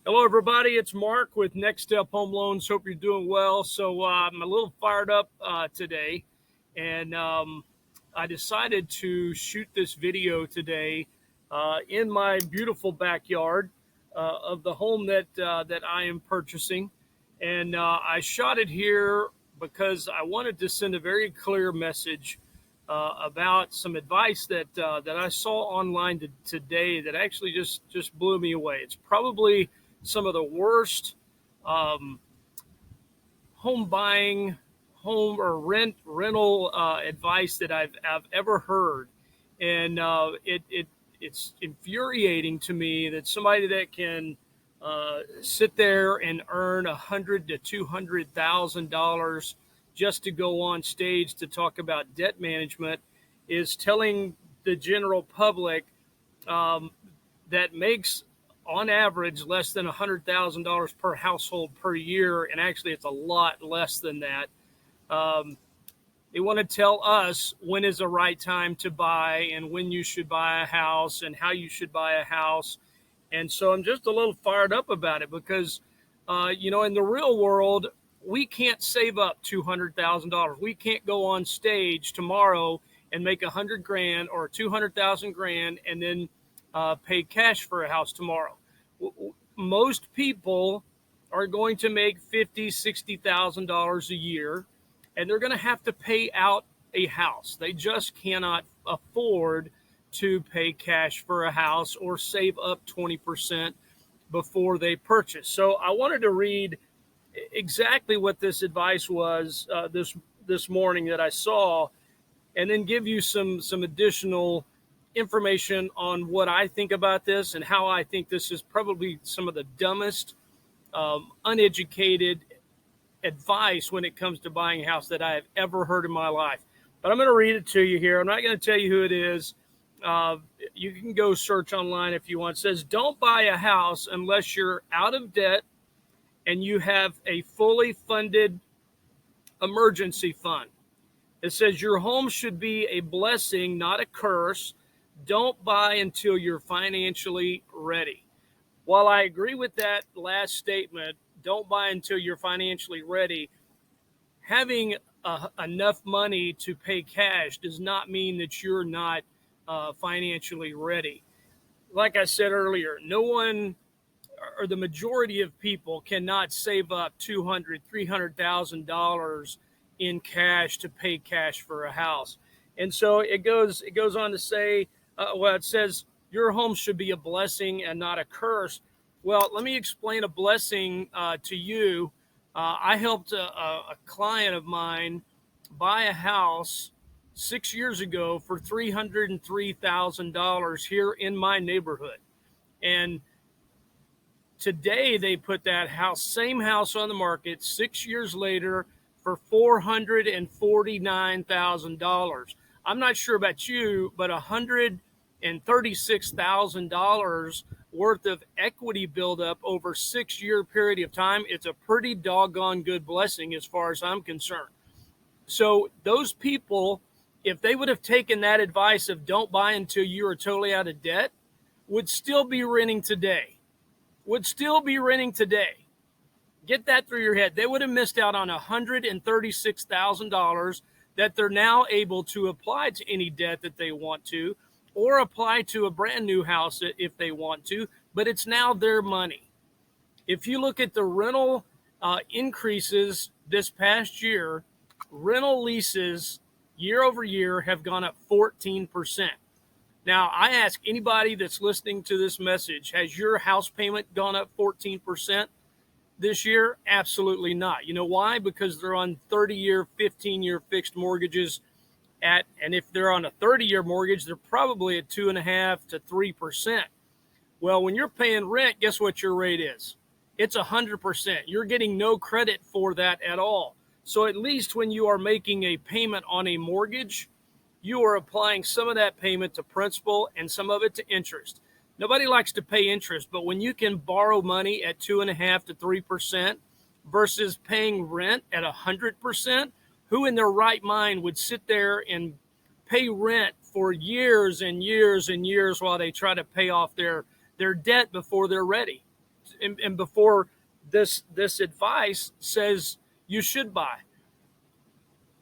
Hello, everybody. It's Mark with Next Step Home Loans. Hope you're doing well. I'm a little fired up today, and I decided to shoot this video today in my beautiful backyard of the home that I am purchasing, and I shot it here because I wanted to send a very clear message about some advice that I saw online today that actually just blew me away. It's probably some of the worst um, home buying, home or rental advice that I've ever heard, and it's infuriating to me that somebody that can sit there and earn $100,000 to $200,000 just to go on stage to talk about debt management is telling the general public um, that makes on average less than $100,000 per household per year, and actually it's a lot less than that. Um, they want to tell us when is the right time to buy and when you should buy a house and how you should buy a house. And so I'm just a little fired up about it because, in the real world, we can't save up $200,000. We can't go on stage tomorrow and make 100 grand or 200,000 grand and then pay cash for a house tomorrow. Most people are going to make $50,000, $60,000 a year, and they're going to have to pay out a house. They just cannot afford to pay cash for a house or save up 20% before they purchase. So I wanted to read exactly what this advice was this morning that I saw, and then give you some additional information on what I think about this and how I think this is probably some of the dumbest, uneducated advice when it comes to buying a house that I have ever heard in my life. But I'm going to read it to you here. I'm not going to tell you who it is. Uh, you can go search online if you want. It says, don't buy a house unless you're out of debt and you have a fully funded emergency fund. It says your home should be a blessing, not a curse. Don't buy until you're financially ready. While I agree with that last statement, don't buy until you're financially ready, having enough money to pay cash does not mean that you're not financially ready. Like I said earlier, no one or the majority of people cannot save up $200,000, $300,000 in cash to pay cash for a house. And so it goes on to say, it says your home should be a blessing and not a curse. Well, let me explain a blessing to you. I helped a client of mine buy a house 6 years ago for $303,000 here in my neighborhood. And today they put that same house on the market 6 years later for $449,000. I'm not sure about you, but $136,000 worth of equity buildup over a 6 year period of time. It's a pretty doggone good blessing as far as I'm concerned. So those people, if they would have taken that advice of don't buy until you are totally out of debt, would still be renting today. Get that through your head. They would have missed out on $136,000 that they're now able to apply to any debt that they want to, or apply to a brand new house if they want to, but it's now their money. If you look at the rental increases this past year, rental leases year over year have gone up 14%. Now, I ask anybody that's listening to this message, has your house payment gone up 14% this year? Absolutely not. You know why? Because they're on 30-year, 15-year fixed mortgages and if they're on a 30-year mortgage, they're probably at 2.5% to 3%. Well, when you're paying rent, guess what your rate is? It's 100%. You're getting no credit for that at all. So at least when you are making a payment on a mortgage, you are applying some of that payment to principal and some of it to interest. Nobody likes to pay interest, but when you can borrow money at 2.5% to 3% versus paying rent at 100%, who in their right mind would sit there and pay rent for years and years and years while they try to pay off their debt before they're ready? and before this advice says you should buy.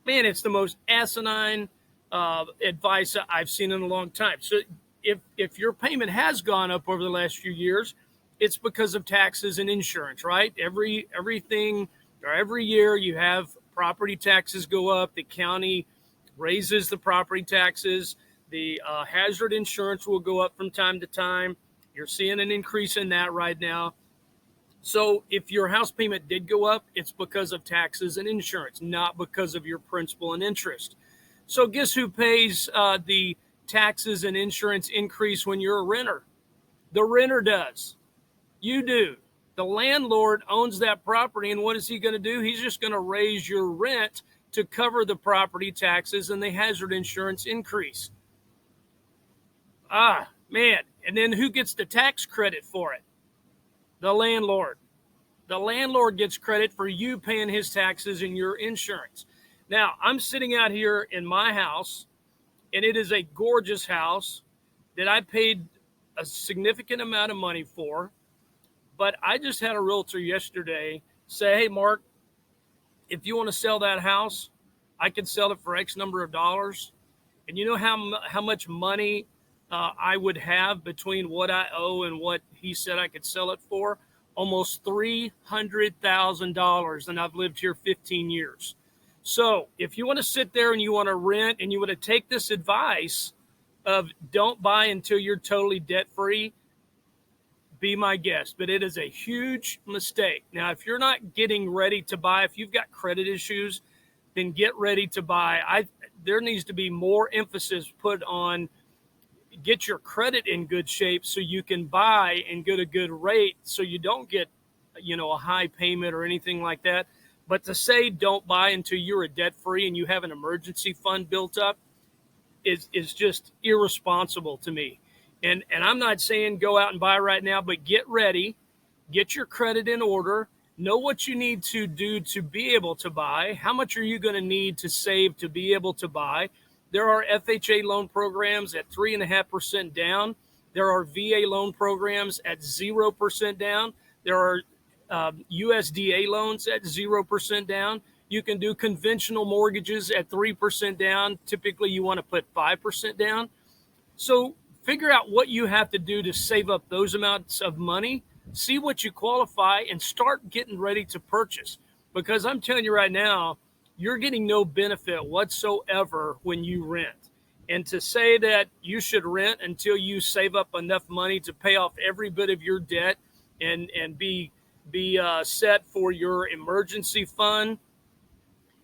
Man, it's the most asinine advice I've seen in a long time. So if your payment has gone up over the last few years, it's because of taxes and insurance, right? Everything or every year you have property taxes go up. The county raises the property taxes. The hazard insurance will go up from time to time. You're seeing an increase in that right now. So if your house payment did go up, it's because of taxes and insurance, not because of your principal and interest. So guess who pays the taxes and insurance increase when you're a renter? The renter does. You do. The landlord owns that property, and what is he going to do? He's just going to raise your rent to cover the property taxes and the hazard insurance increase. Man. And then who gets the tax credit for it? The landlord. The landlord gets credit for you paying his taxes and your insurance. Now, I'm sitting out here in my house, and it is a gorgeous house that I paid a significant amount of money for. But I just had a realtor yesterday say, hey, Mark, if you want to sell that house, I can sell it for X number of dollars. And you know how much money I would have between what I owe and what he said I could sell it for? Almost $300,000, and I've lived here 15 years. So if you want to sit there and you want to rent and you want to take this advice of don't buy until you're totally debt-free, be my guest. But it is a huge mistake. Now, if you're not getting ready to buy, if you've got credit issues, then get ready to buy. There needs to be more emphasis put on get your credit in good shape so you can buy and get a good rate so you don't get, a high payment or anything like that. But to say don't buy until you're a debt-free and you have an emergency fund built up is just irresponsible to me. And I'm not saying go out and buy right now, but get ready, get your credit in order, know what you need to do to be able to buy. How much are you going to need to save to be able to buy? There are FHA loan programs at 3.5% down. There are VA loan programs at 0% down. There are USDA loans at 0% down. You can do conventional mortgages at 3% down. Typically, you want to put 5% down. So figure out what you have to do to save up those amounts of money. See what you qualify and start getting ready to purchase. Because I'm telling you right now, you're getting no benefit whatsoever when you rent. And to say that you should rent until you save up enough money to pay off every bit of your debt and be set for your emergency fund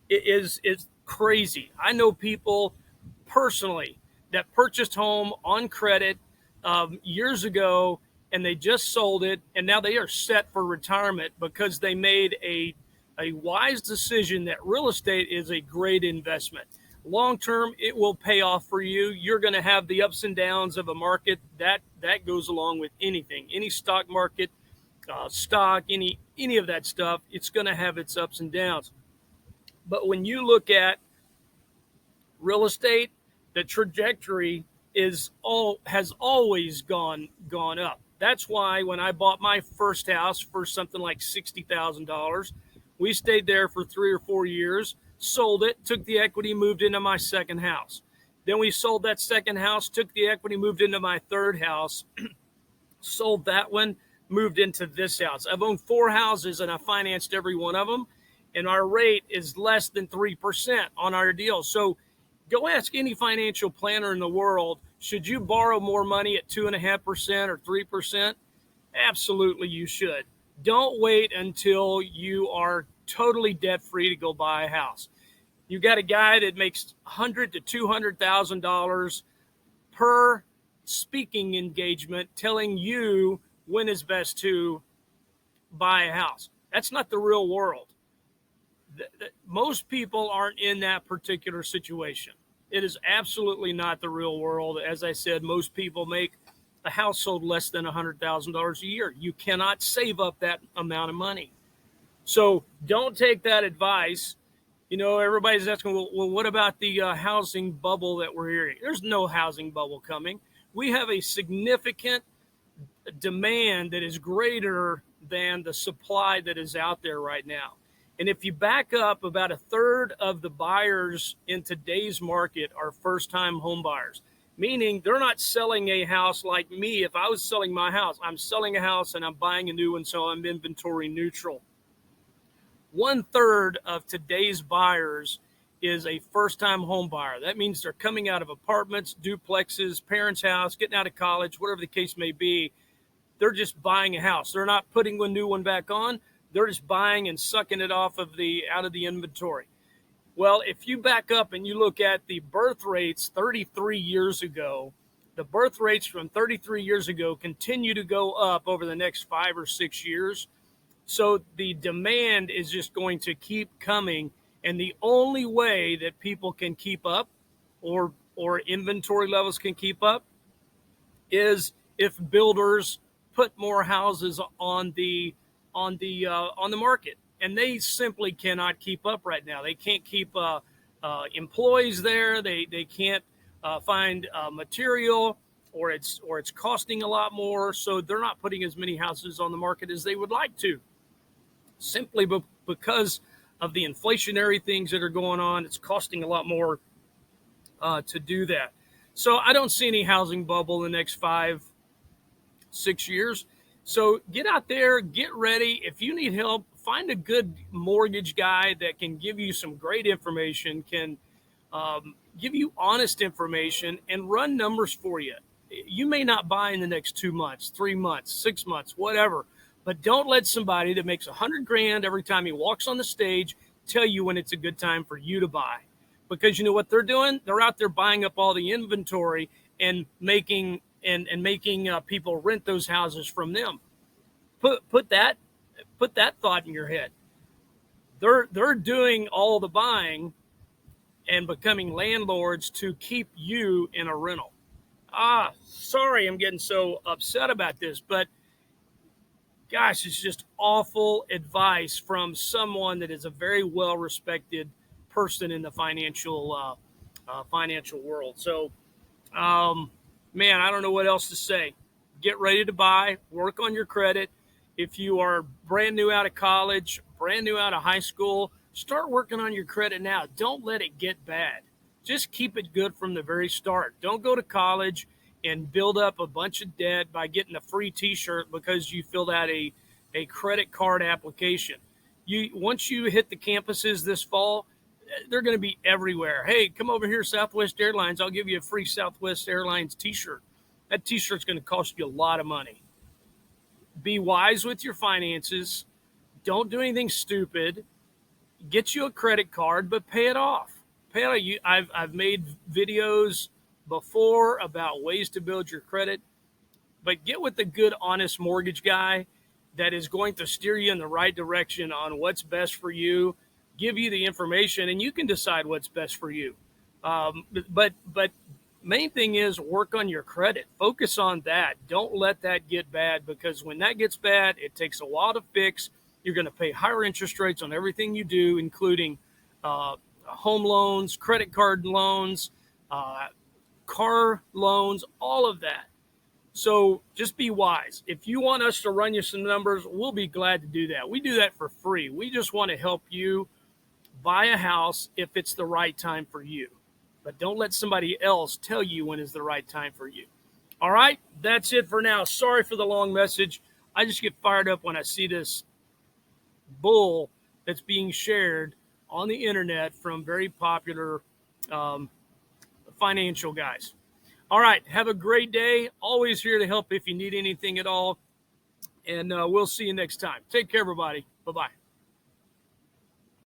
is crazy. I know people personally that purchased home on credit years ago, and they just sold it, and now they are set for retirement because they made a wise decision that real estate is a great investment. Long term, it will pay off for you. You're going to have the ups and downs of a market that goes along with anything, any stock market, stock, any of that stuff. It's going to have its ups and downs. But when you look at real estate, the trajectory has always gone up. That's why when I bought my first house for something like $60,000, we stayed there for 3 or 4 years, sold it, took the equity, moved into my second house. Then we sold that second house, took the equity, moved into my third house, sold that one, moved into this house. I've owned 4 houses and I financed every one of them, and our rate is less than 3% on our deal. So go ask any financial planner in the world, should you borrow more money at 2.5% or 3%? Absolutely, you should. Don't wait until you are totally debt-free to go buy a house. You got a guy that makes $100,000 to $200,000 per speaking engagement telling you when is best to buy a house. That's not the real world. Most people aren't in that particular situation. It is absolutely not the real world. As I said, most people make a household less than $100,000 a year. You cannot save up that amount of money. So don't take that advice. Everybody's asking, well, what about the housing bubble that we're hearing? There's no housing bubble coming. We have a significant demand that is greater than the supply that is out there right now. And if you back up, about a third of the buyers in today's market are first-time home buyers, meaning they're not selling a house like me. If I was selling my house, I'm selling a house and I'm buying a new one, so I'm inventory neutral. 1/3 of today's buyers is a first-time home buyer. That means they're coming out of apartments, duplexes, parents' house, getting out of college, whatever the case may be. They're just buying a house. They're not putting a new one back on. They're just buying and sucking it off of out of the inventory. Well, if you back up and you look at the birth rates 33 years ago, the birth rates from 33 years ago continue to go up over the next 5 or 6 years. So the demand is just going to keep coming. And the only way that people can keep up, or inventory levels can keep up, is if builders put more houses on the market, and they simply cannot keep up right now. They can't keep employees there. They can't find material, or it's costing a lot more. So they're not putting as many houses on the market as they would like to, simply because of the inflationary things that are going on. It's costing a lot more to do that. So I don't see any housing bubble in the next 5-6 years. So get out there, get ready. If you need help, find a good mortgage guy that can give you some great information, can give you honest information, and run numbers for you. You may not buy in the next 2 months, 3 months, 6 months, whatever, but don't let somebody that makes $100,000 every time he walks on the stage tell you when it's a good time for you to buy. Because you know what they're doing? They're out there buying up all the inventory and making people rent those houses from them. Put that thought in your head. They're doing all the buying and becoming landlords to keep you in a rental. Sorry, I'm getting so upset about this, but gosh, it's just awful advice from someone that is a very well-respected person in the financial world. So, man, I don't know what else to say. Get ready to buy. Work on your credit. If you are brand new out of college, brand new out of high school, start working on your credit now. Don't let it get bad. Just keep it good from the very start. Don't go to college and build up a bunch of debt by getting a free t-shirt because you filled out a credit card application. Once you hit the campuses this fall, they're going to be everywhere. Hey, come over here, Southwest Airlines. I'll give you a free Southwest Airlines t-shirt. That t-shirt's going to cost you a lot of money. Be wise with your finances. Don't do anything stupid. Get you a credit card, but pay it off. I've made videos before about ways to build your credit, but get with a good, honest mortgage guy that is going to steer you in the right direction on what's best for you, give you the information, and you can decide what's best for you. But main thing is work on your credit. Focus on that. Don't let that get bad, because when that gets bad, it takes a while to fix. You're going to pay higher interest rates on everything you do, including home loans, credit card loans, car loans, all of that. So just be wise. If you want us to run you some numbers, we'll be glad to do that. We do that for free. We just want to help you buy a house if it's the right time for you. But don't let somebody else tell you when is the right time for you. All right, that's it for now. Sorry for the long message. I just get fired up when I see this bull that's being shared on the internet from very popular financial guys. All right, have a great day. Always here to help if you need anything at all. And we'll see you next time. Take care, everybody. Bye-bye.